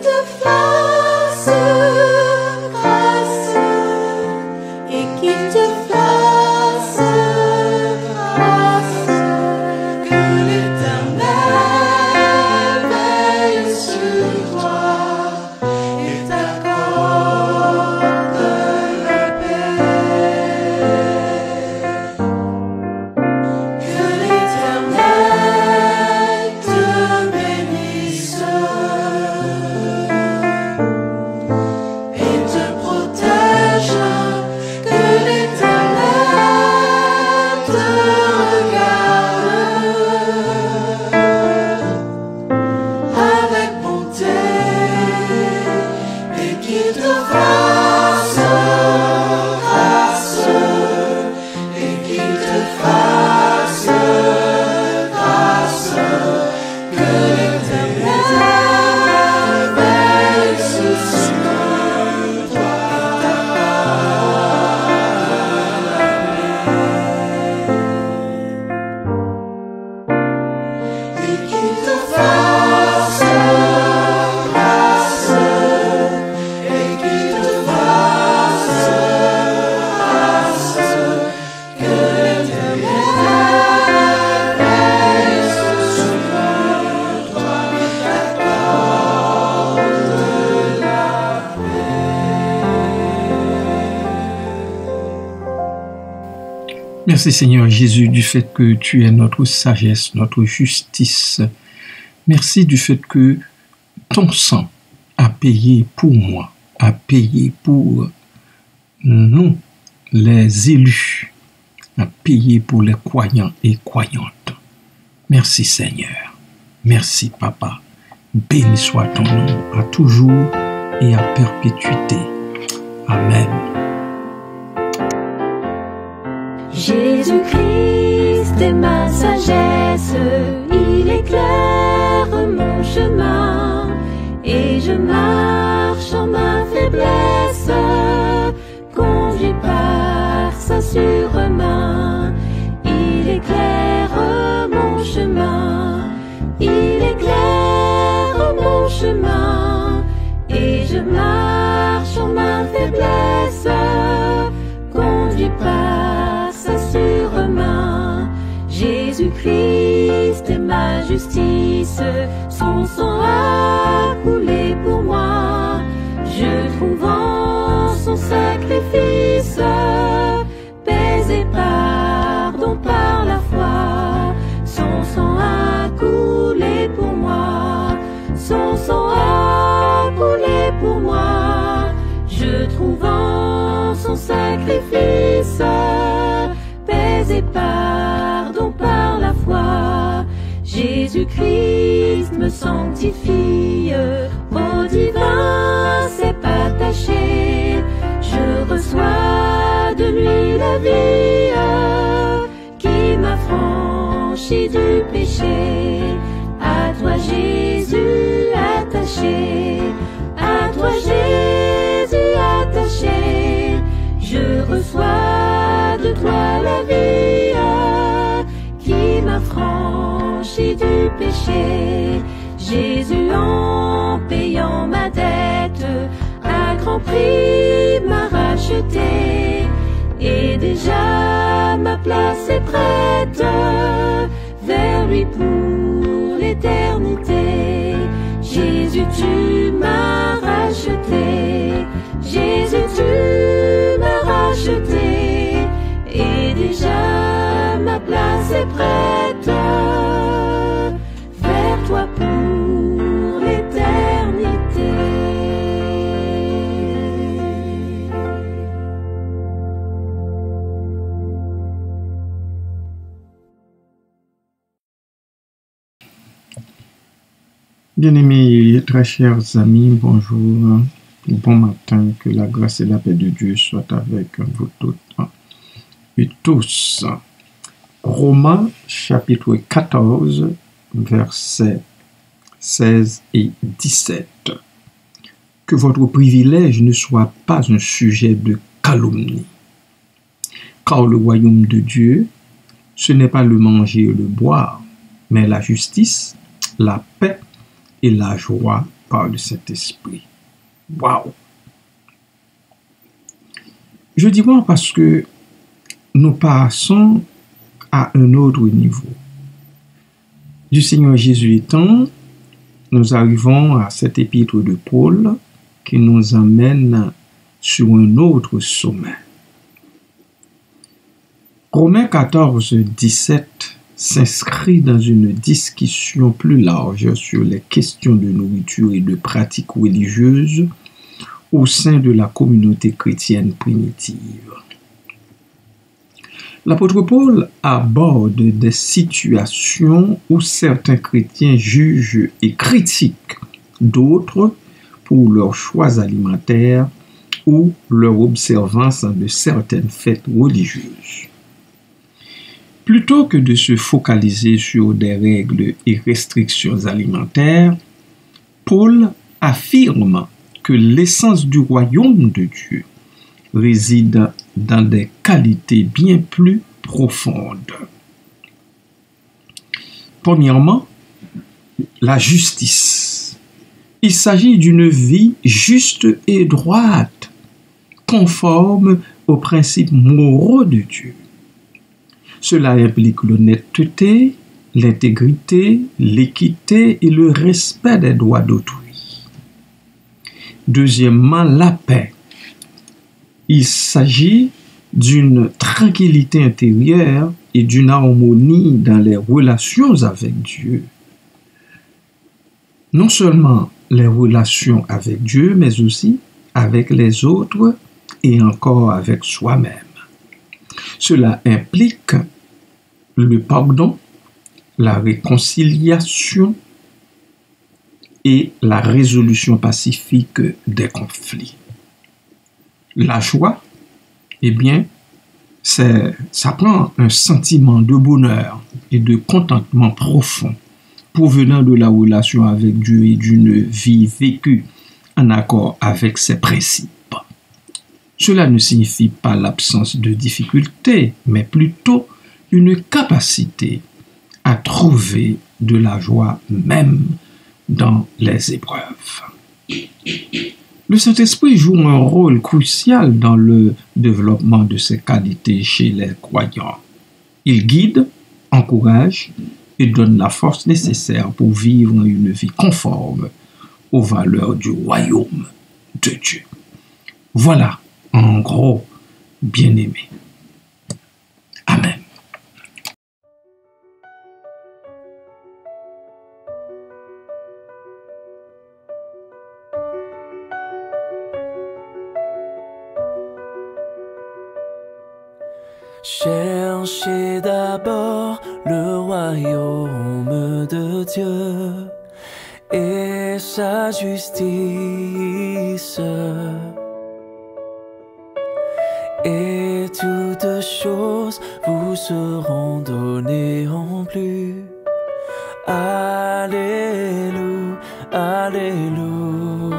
te fasse grâce et qu'il te fasse grâce, que l'Éternel veille sur toi et t'accorde la paix. Que l'Éternel te bénisse et te protège. Que l'Éternel te regarde avec bonté et qu'il te fasse grâce et qu'il te fasse grâce. Que l'Éternel veille sur toi et qu'il te fasse grâce et qu'il te fasse grâce. Que l'Éternel veille sur toi et t'accorde la paix. Merci Seigneur Jésus du fait que tu es notre sagesse, notre justice. Merci du fait que ton sang a payé pour moi, a payé pour nous, les élus, a payé pour les croyants et croyantes. Merci Seigneur. Merci Papa. Béni soit ton nom à toujours et à perpétuité. Amen. Jésus-Christ est ma sagesse, il éclaire mon chemin, et je marche en ma faiblesse, conduit par sa sûre main. Il éclaire mon chemin, il éclaire mon chemin, et je marche en ma faiblesse, conduit par sa sûre main. Jésus-Christ est ma justice, son sang a coulé pour moi. Je trouve en son sacrifice paix et pardon par la foi. Son sang a coulé pour moi, son sang a coulé pour moi. Je trouve en son sacrifice paix et pardon par la foi. Jésus-Christ me sanctifie, au divin c'est attaché. Je reçois de lui la vie qui m'affranchit du péché. À toi Jésus attaché, à toi Jésus attaché, je reçois de toi la vie qui m'affranchit du péché. Jésus en payant ma dette à grand prix m'a racheté, et déjà ma place est prête vers lui pour l'éternité. Jésus tu m'as racheté, Jésus tu m'as racheté, et déjà ma place est prête vers toi pour l'éternité. Bien-aimés, très chers amis, bonjour, bon matin, que la grâce et la paix de Dieu soient avec vous toutes et tous. Romains chapitre 14, versets 16 et 17. Que votre privilège ne soit pas un sujet de calomnie, car le royaume de Dieu, ce n'est pas le manger et le boire, mais la justice, la paix et la joie par le Saint-Esprit. Waouh! Je dis waouh parce que nous passons à un autre niveau. Du Seigneur Jésus étant, nous arrivons à cet épître de Paul qui nous emmène sur un autre sommet. Romains 14, 17 s'inscrit dans une discussion plus large sur les questions de nourriture et de pratiques religieuses au sein de la communauté chrétienne primitive. L'apôtre Paul aborde des situations où certains chrétiens jugent et critiquent d'autres pour leurs choix alimentaires ou leur observance de certaines fêtes religieuses. Plutôt que de se focaliser sur des règles et restrictions alimentaires, Paul affirme que l'essence du royaume de Dieu réside dans des qualités bien plus profondes. Premièrement, la justice. Il s'agit d'une vie juste et droite, conforme aux principes moraux de Dieu. Cela implique l'honnêteté, l'intégrité, l'équité et le respect des droits d'autrui. Deuxièmement, la paix. Il s'agit d'une tranquillité intérieure et d'une harmonie dans les relations avec Dieu. Non seulement les relations avec Dieu, mais aussi avec les autres et encore avec soi-même. Cela implique le pardon, la réconciliation et la résolution pacifique des conflits. La joie, eh bien, ça prend un sentiment de bonheur et de contentement profond provenant de la relation avec Dieu et d'une vie vécue en accord avec ses principes. Cela ne signifie pas l'absence de difficultés, mais plutôt une capacité à trouver de la joie même dans les épreuves. Le Saint-Esprit joue un rôle crucial dans le développement de ces qualités chez les croyants. Il guide, encourage et donne la force nécessaire pour vivre une vie conforme aux valeurs du royaume de Dieu. Voilà, en gros, bien-aimé. Amen. Cherchez d'abord le royaume de Dieu et sa justice, et toutes choses vous seront données en plus. Alléluia, alléluia.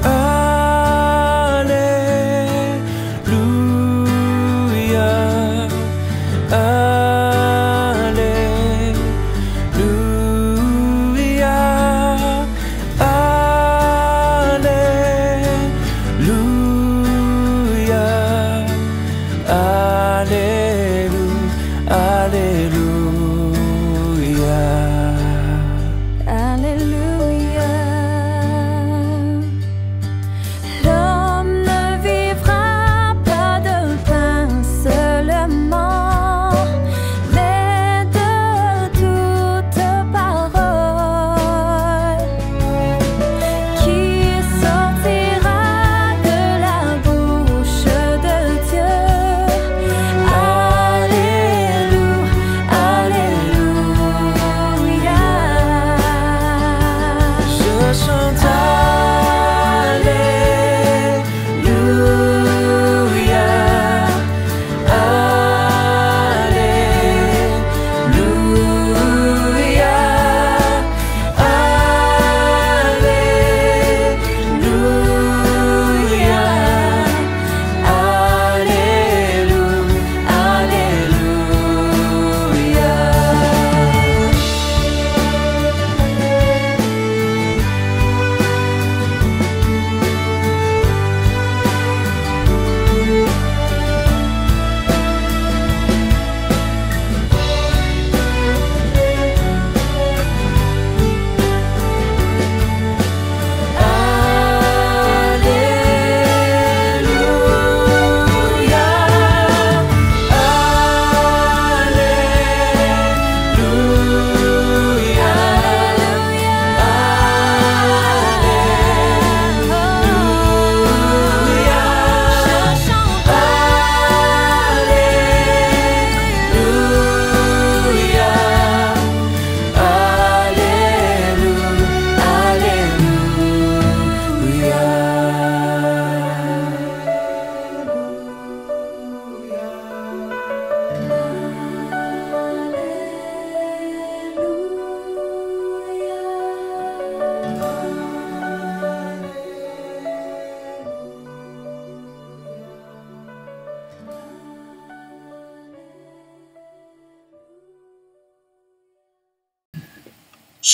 Alléluia,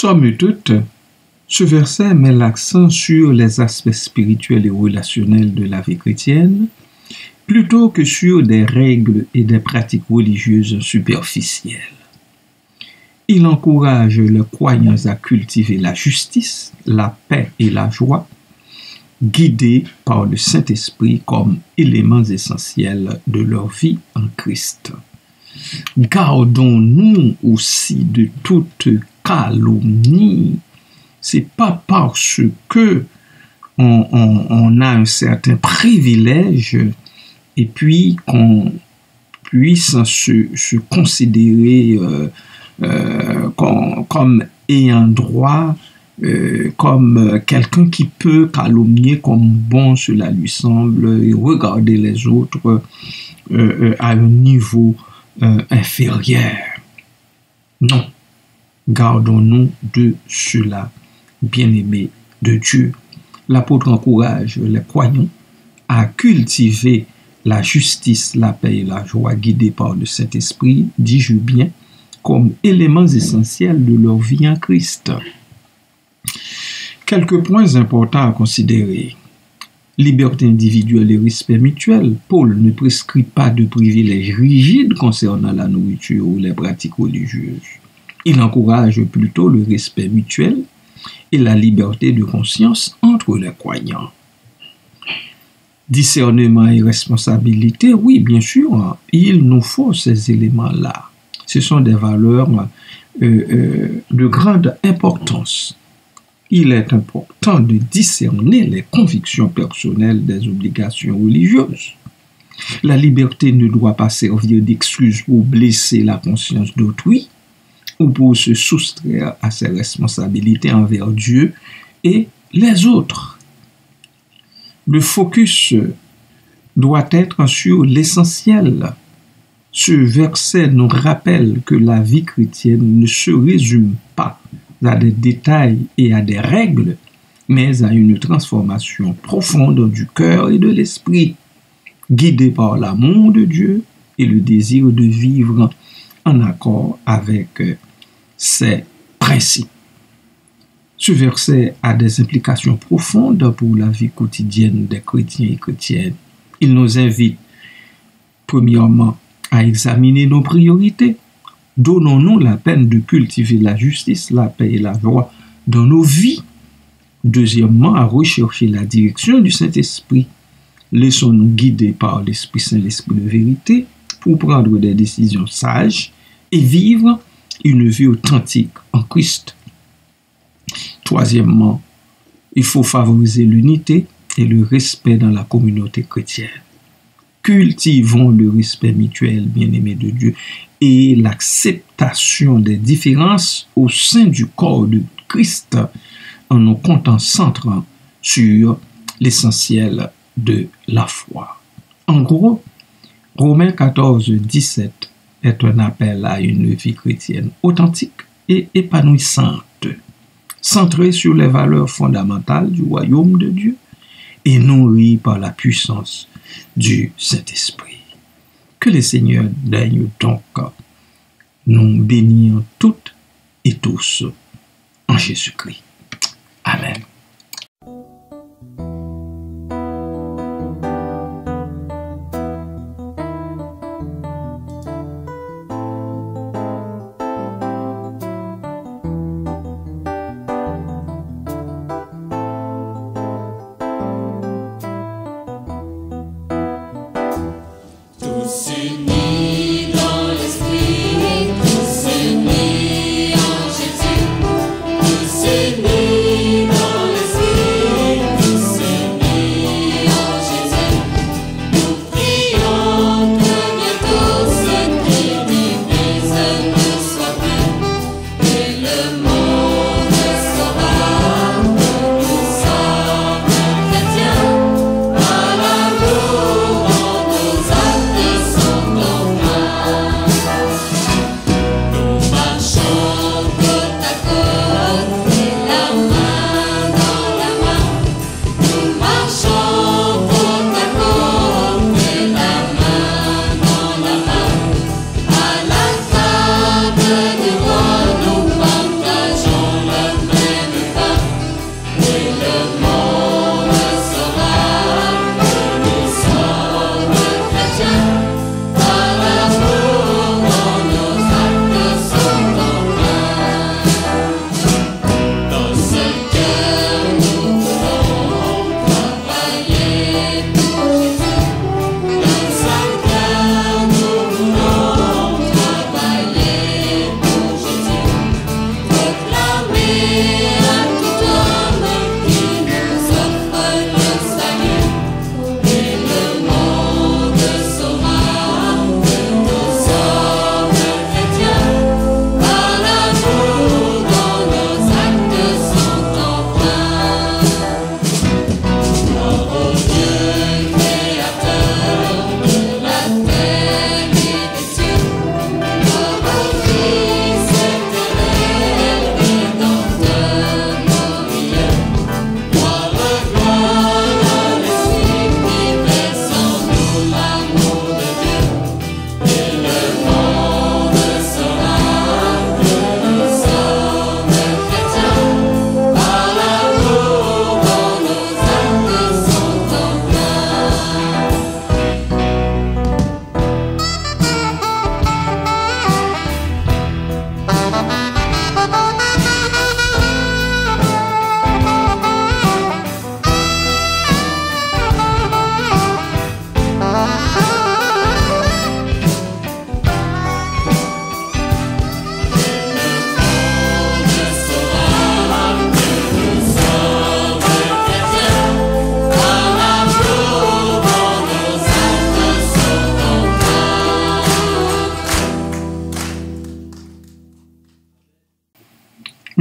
Somme toute, ce verset met l'accent sur les aspects spirituels et relationnels de la vie chrétienne, plutôt que sur des règles et des pratiques religieuses superficielles. Il encourage les croyants à cultiver la justice, la paix et la joie, guidés par le Saint-Esprit comme éléments essentiels de leur vie en Christ. Gardons-nous aussi de toute calomnie. C'est pas parce que on a un certain privilège et puis qu'on puisse se considérer comme ayant droit, comme quelqu'un qui peut calomnier comme bon cela lui semble et regarder les autres à un niveau inférieur. Non, gardons-nous de cela, bien-aimés de Dieu. L'apôtre encourage les croyants à cultiver la justice, la paix et la joie guidés par le Saint-Esprit, dis-je bien, comme éléments essentiels de leur vie en Christ. Quelques points importants à considérer. Liberté individuelle et respect mutuel. Paul ne prescrit pas de privilèges rigides concernant la nourriture ou les pratiques religieuses. Il encourage plutôt le respect mutuel et la liberté de conscience entre les croyants. Discernement et responsabilité, oui, bien sûr, il nous faut ces éléments-là. Ce sont des valeurs de grande importance. Il est important de discerner les convictions personnelles des obligations religieuses. La liberté ne doit pas servir d'excuse pour blesser la conscience d'autrui ou pour se soustraire à ses responsabilités envers Dieu et les autres. Le focus doit être sur l'essentiel. Ce verset nous rappelle que la vie chrétienne ne se résume pas à des détails et à des règles, mais à une transformation profonde du cœur et de l'esprit, guidée par l'amour de Dieu et le désir de vivre en accord avec ses principes. Ce verset a des implications profondes pour la vie quotidienne des chrétiens et chrétiennes. Il nous invite, premièrement, à examiner nos priorités. Donnons-nous la peine de cultiver la justice, la paix et la joie dans nos vies. Deuxièmement, à rechercher la direction du Saint-Esprit. Laissons-nous guider par l'Esprit Saint, l'Esprit de vérité, pour prendre des décisions sages et vivre une vie authentique en Christ. Troisièmement, il faut favoriser l'unité et le respect dans la communauté chrétienne. Cultivons le respect mutuel, bien-aimés de Dieu, et l'acceptation des différences au sein du corps de Christ en nous concentrant sur l'essentiel de la foi. En gros, Romains 14, 17 est un appel à une vie chrétienne authentique et épanouissante, centrée sur les valeurs fondamentales du royaume de Dieu et nourrie par la puissance du Saint-Esprit. Que le Seigneur daigne donc nous bénir toutes et tous en Jésus-Christ. Amen. Tous unis dans l'esprit, tous unis en Jésus, tous unis dans l'esprit.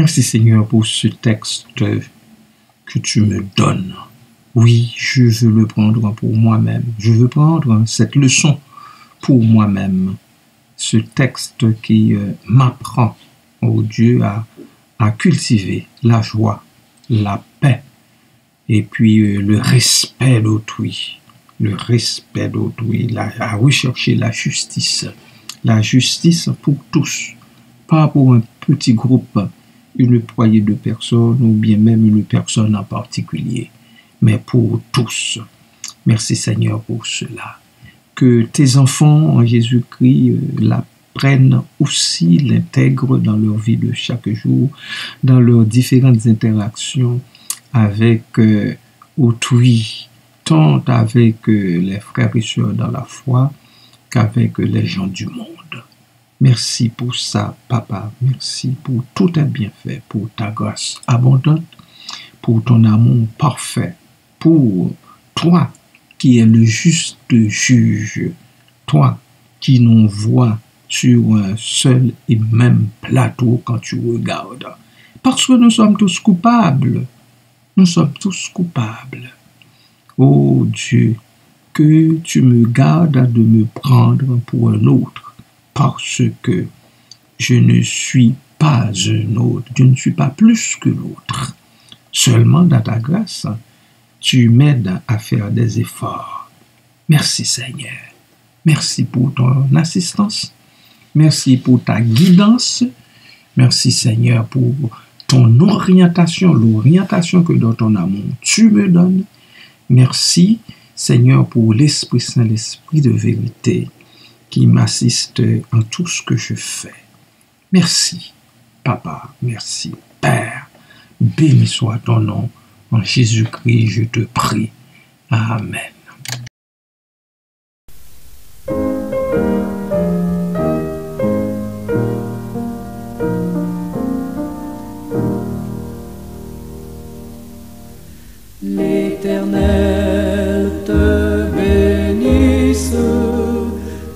Merci Seigneur pour ce texte que tu me donnes. Oui, je veux le prendre pour moi-même. Je veux prendre cette leçon pour moi-même. Ce texte qui m'apprend, oh Dieu, à cultiver la joie, la paix, et puis le respect d'autrui. Le respect d'autrui, à rechercher la justice pour tous, pas pour un petit groupe, une poignée de personnes ou bien même une personne en particulier, mais pour tous. Merci Seigneur pour cela. Que tes enfants en Jésus-Christ l'apprennent aussi, l'intègrent dans leur vie de chaque jour, dans leurs différentes interactions avec autrui, tant avec les frères et sœurs dans la foi qu'avec les gens du monde. Merci pour ça, Papa. Merci pour tout tes bienfaits, pour ta grâce abondante, pour ton amour parfait, pour toi qui es le juste juge, toi qui nous vois sur un seul et même plateau quand tu regardes. Parce que nous sommes tous coupables. Nous sommes tous coupables. Oh Dieu, que tu me gardes de me prendre pour un autre, parce que je ne suis pas un autre, je ne suis pas plus que l'autre. Seulement dans ta grâce, tu m'aides à faire des efforts. Merci Seigneur. Merci pour ton assistance. Merci pour ta guidance. Merci Seigneur pour ton orientation, l'orientation que dans ton amour tu me donnes. Merci Seigneur pour l'Esprit Saint, l'Esprit de vérité qui m'assiste en tout ce que je fais. Merci Papa, merci Père. Béni soit ton nom. En Jésus-Christ, je te prie. Amen. L'Éternel te bénisse,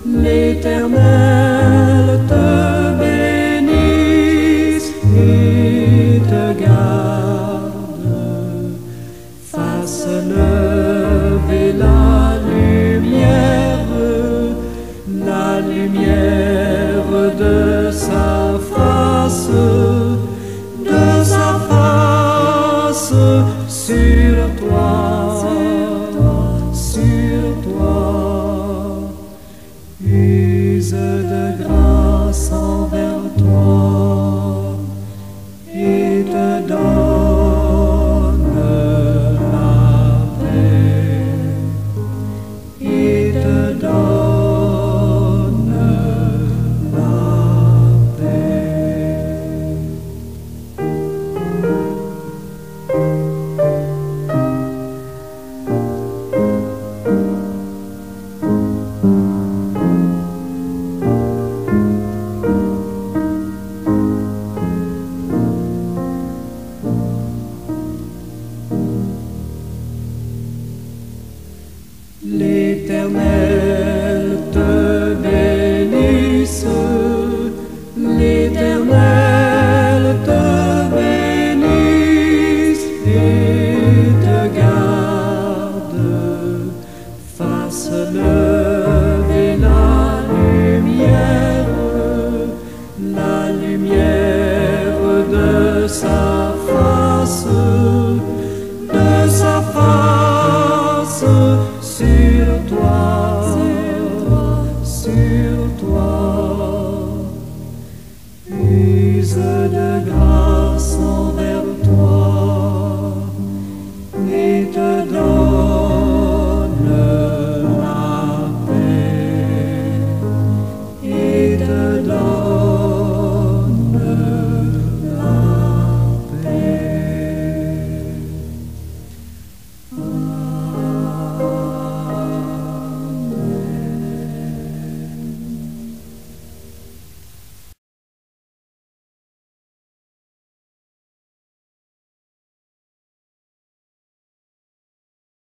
l'Éternel te bénisse et te garde. Fasse lever la lumière de sa face sur toi, use de grâce envers toi et te donne la paix, et te donne la paix. L'Éternel te bénisse, l'Éternel te bénisse et te garde. Fasse lever la lumière de sa face sur toi.